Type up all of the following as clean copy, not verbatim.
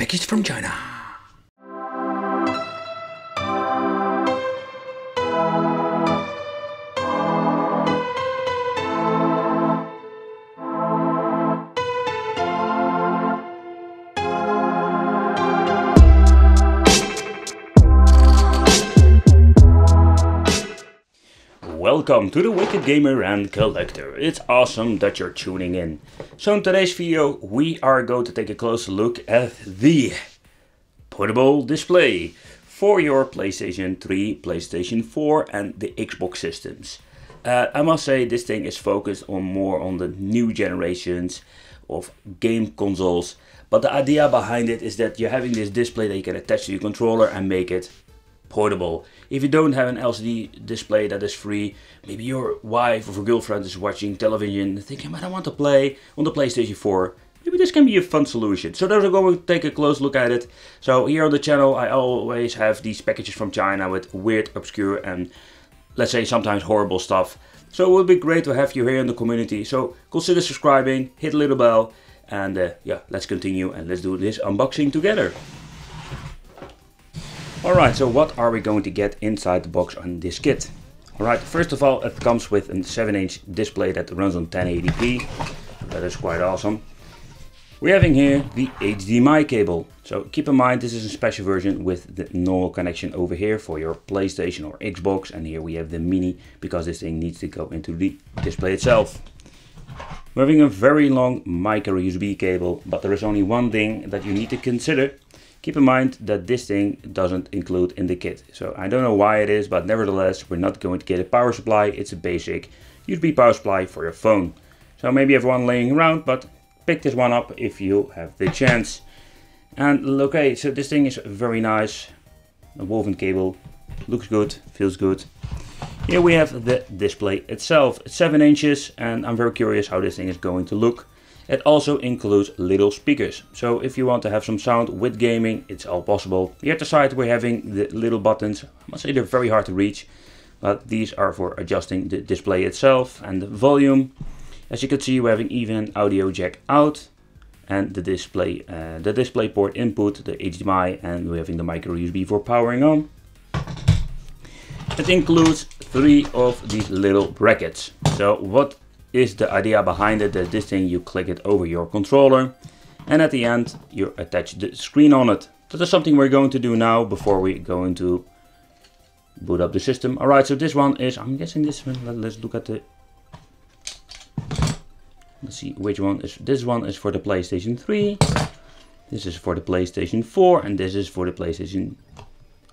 package from China. Welcome to the Wicked Gamer and Collector. It's awesome that you're tuning in. So in today's video we are going to take a closer look at the portable display for your PlayStation 3, PlayStation 4 and the Xbox systems. I must say this thing is focused on more on the new generations of game consoles. But the idea behind it is that you're having this display that you can attach to your controller and make it portable. If you don't have an LCD display that is free, maybe your wife or girlfriend is watching television thinking, but I want to play on the PlayStation 4. Maybe this can be a fun solution. So those are going to take a close look at it. So here on the channel I always have these packages from China with weird, obscure and let's say sometimes horrible stuff. So it would be great to have you here in the community. So consider subscribing, hit the little bell and yeah, let's continue and let's do this unboxing together. Alright, so what are we going to get inside the box on this kit? Alright, first of all it comes with a 7-inch display that runs on 1080p. That is quite awesome. We're having here the HDMI cable. So keep in mind this is a special version with the normal connection over here for your PlayStation or Xbox. And here we have the mini because this thing needs to go into the display itself. We're having a very long micro USB cable, but there is only one thing that you need to consider. Keep in mind that this thing doesn't include in the kit. So I don't know why it is, but nevertheless, we're not going to get a power supply. It's a basic USB power supply for your phone. So maybe you have one laying around, but pick this one up if you have the chance. And okay, so this thing is very nice. A woven cable, looks good, feels good. Here we have the display itself. It's 7 inches and I'm very curious how this thing is going to look. It also includes little speakers, so if you want to have some sound with gaming, it's all possible. Here at the side we're having the little buttons. I must say they're very hard to reach, but these are for adjusting the display itself and the volume. As you can see, we're having even an audio jack out and the display port input, the HDMI, and we're having the micro USB for powering on. It includes 3 of these little brackets. So what is the idea behind it? That this thing you click it over your controller and at the end you attach the screen on it. That is something we're going to do now before we go into boot up the system. Alright, so this one is, I'm guessing this one, let's look at the, let's see which one is, this one is for the PlayStation 3, this is for the PlayStation 4 and this is for the PlayStation,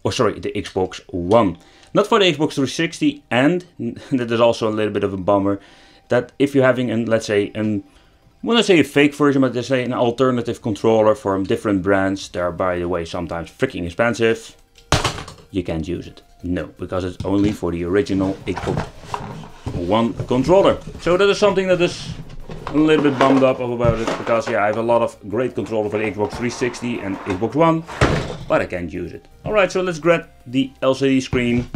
oh sorry, the Xbox One. Not for the Xbox 360, and that is also a little bit of a bummer that if you're having an, let's say, when I say a fake version, but let's say an alternative controller from different brands, they are by the way sometimes freaking expensive, you can't use it. No, because it's only for the original Xbox One controller. So that is something that is a little bit bummed up about it, because yeah, I have a lot of great controller for the Xbox 360 and Xbox One, but I can't use it. Alright, so let's grab the LCD screen,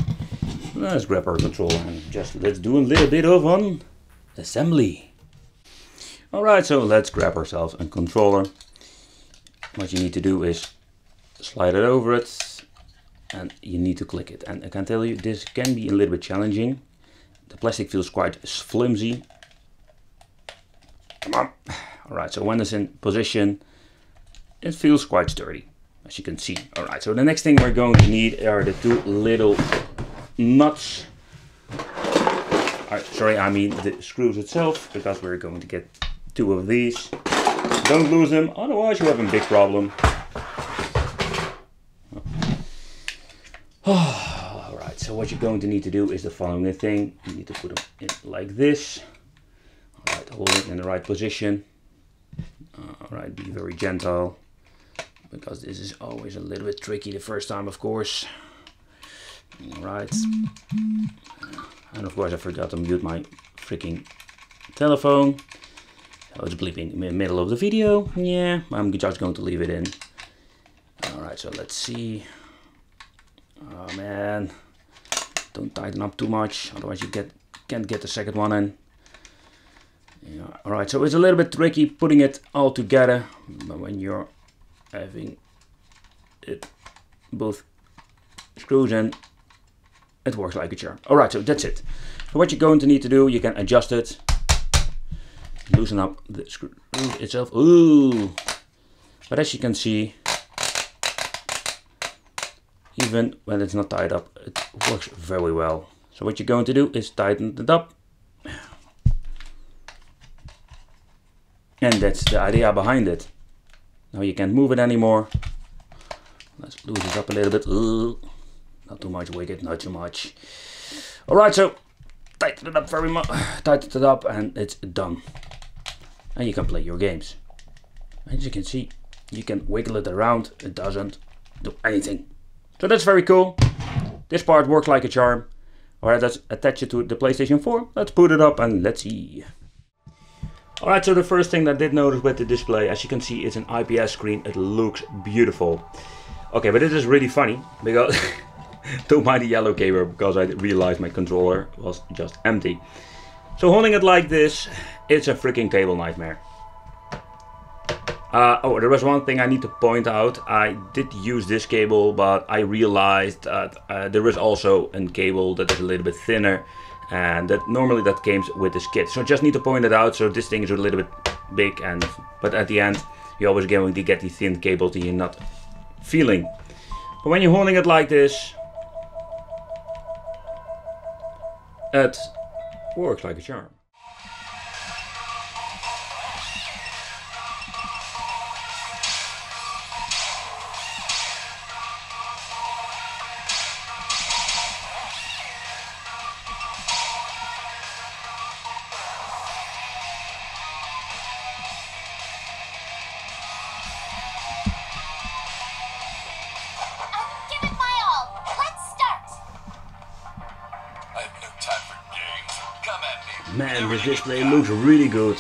let's grab our controller and just let's do a little bit of an assembly. Alright, so let's grab ourselves a controller. What you need to do is slide it over it and you need to click it. And I can tell you this can be a little bit challenging. The plastic feels quite flimsy. Come on. Alright, so when it's in position it feels quite sturdy, as you can see. Alright, so the next thing we're going to need are the 2 little nuts. Sorry, I mean the screws itself, because we're going to get 2 of these. Don't lose them, otherwise you have a big problem. Alright, so what you're going to need to do is the following thing. You need to put them in like this. Alright, hold it in the right position. Alright, be very gentle, because this is always a little bit tricky the first time, of course. Alright. And of course I forgot to mute my freaking telephone. So it's bleeping in the middle of the video. Yeah, I'm just going to leave it in. Alright, so let's see. Oh man. Don't tighten up too much, otherwise you can't get the second one in. Yeah. Alright, so it's a little bit tricky putting it all together, but when you're having it both screws in. It works like a charm. Alright, so that's it. So what you're going to need to do, you can adjust it, loosen up the screw itself. Ooh! But as you can see, even when it's not tied up, it works very well. So what you're going to do is tighten it up. And that's the idea behind it. Now you can't move it anymore. Let's loosen it up a little bit. Ooh. Not too much, Wicked, not too much. Alright, so tighten it up very much, tighten it up, and it's done. And you can play your games. As you can see, you can wiggle it around, it doesn't do anything. So that's very cool. This part works like a charm. Alright, let's attach it to the PlayStation 4. Let's put it up and let's see. Alright, so the first thing I did notice with the display, as you can see, it's an IPS screen. It looks beautiful. Okay, but it is really funny because don't mind the yellow cable, because I realized my controller was just empty. So holding it like this, it's a freaking cable nightmare. Oh, there was one thing I need to point out. I did use this cable, but I realized that there is also a cable that is a little bit thinner, and that normally that comes with this kit. So I just need to point it out. So this thing is a little bit big, but at the end you're always going to get the thin cables that you're not feeling. But when you're holding it like this, it works like a charm. Man, this display looks really good.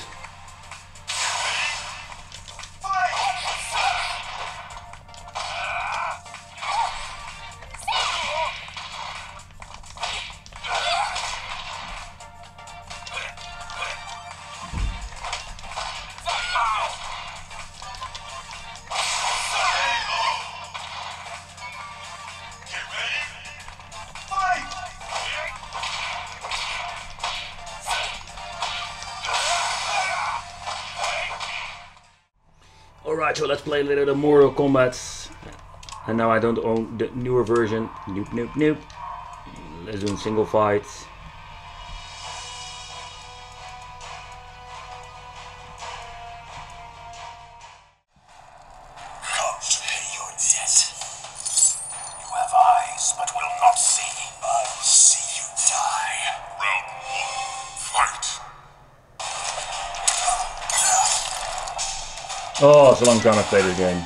Alright, so let's play a little bit of Mortal Kombat. And now I don't own the newer version. Nope, nope, nope. Let's do a single fight. Come to pay your debt. You have eyes, but will not see. I'll see you die. Round one, fight. Oh, it's a long time I played this game.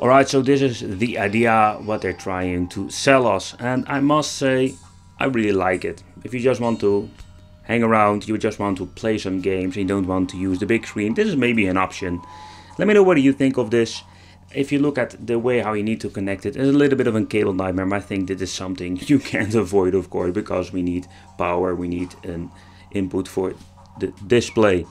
Alright, so this is the idea what they're trying to sell us, and I must say I really like it. If you just want to hang around, you just want to play some games and you don't want to use the big screen, this is maybe an option. Let me know what you think of this. If you look at the way how you need to connect it, it's a little bit of a cable nightmare. I think this is something you can't avoid, of course, because we need power, we need an input for the display.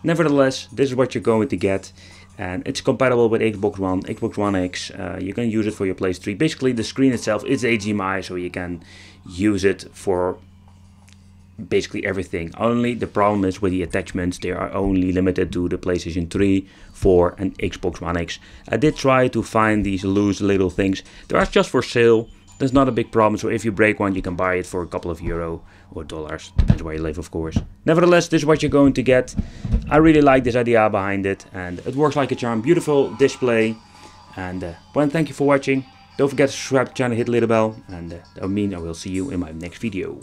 Nevertheless, this is what you're going to get, and it's compatible with Xbox One, Xbox One X. You can use it for your PlayStation 3. Basically, the screen itself is HDMI, so you can use it for basically everything. Only the problem is with the attachments, they are only limited to the PlayStation 3, 4 and Xbox One X. I did try to find these loose little things. They are just for sale. That's not a big problem, so if you break one you can buy it for a couple of euro or dollars, depends where you live of course. Nevertheless, this is what you're going to get. I really like this idea behind it and it works like a charm. Beautiful display. And well, thank you for watching. Don't forget to subscribe to the channel, hit the little bell, and that would mean I will see you in my next video.